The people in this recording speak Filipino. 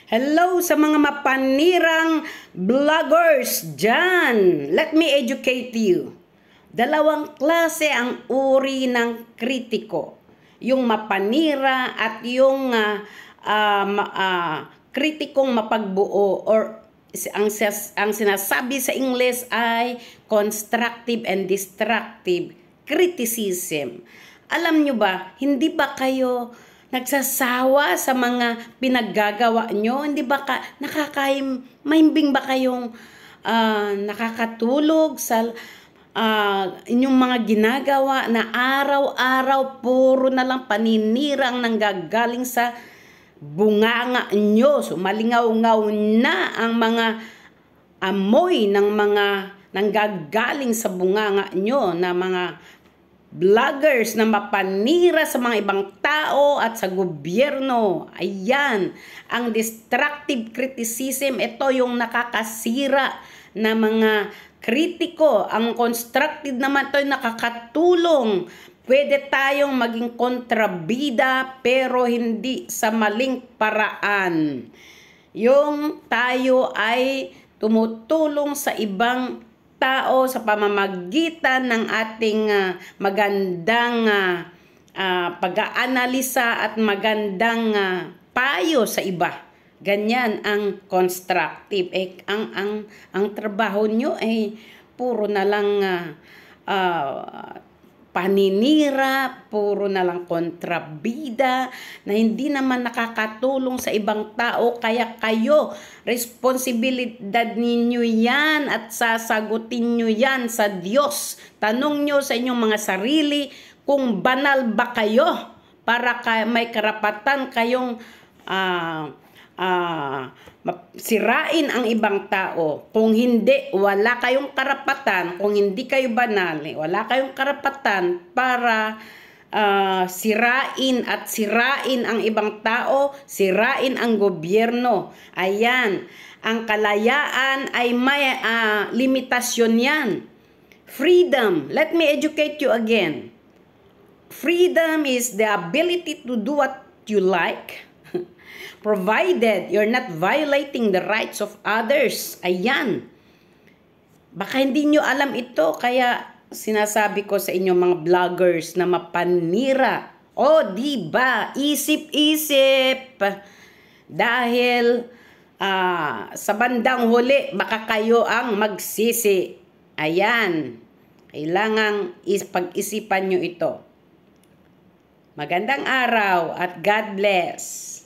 Hello sa mga mapanirang vloggers dyan. Let me educate you. Dalawang klase ang uri ng kritiko. Yung mapanira at yung kritikong mapagbuo or ang sinasabi sa English ay constructive and destructive criticism. Alam nyo ba, hindi ba kayo nagsasawa sa mga pinaggagawa nyo? Hindi ba mahimbing ba kayong nakakatulog sa inyong mga ginagawa na araw-araw puro na lang paninirang nanggagaling sa bunganga nyo? So malingaw-ngaw na ang mga amoy ng mga nanggagaling sa bunganga nyo na mga vloggers na mapanira sa mga ibang tao at sa gobyerno. Ayan, ang destructive criticism, ito yung nakakasira na mga kritiko. Ang constructive naman ito yung nakakatulong. Pwede tayong maging kontrabida pero hindi sa maling paraan. Yung tayo ay tumutulong sa ibang tao sa pamamagitan ng ating magandang pag-aanalisa at magandang payo sa iba. Ganyan ang constructive. Ang trabaho nyo ay puro na lang paninira, puro na lang kontrabida na hindi naman nakakatulong sa ibang tao. Kaya kayo, responsibilidad ninyo yan at sasagutin nyo yan sa Diyos. Tanong nyo sa inyong mga sarili kung banal ba kayo para may karapatan kayong sirain ang ibang tao. Kung hindi, wala kayong karapatan. Kung hindi kayo banal, wala kayong karapatan para sirain ang ibang tao, sirain ang gobyerno. Ayan, ang kalayaan ay may limitasyon yan. Freedom, let me educate you again. Freedom is the ability to do what you like, provided you're not violating the rights of others. Ayan. Baka hindi nyo alam ito, kaya sinasabi ko sa inyo mga vloggers na mapanira. O, diba? Isip-isip. Dahil sa bandang huli, baka kayo ang magsisi. Ayan. Kailangang pag-isipan nyo ito. Magandang araw at God bless.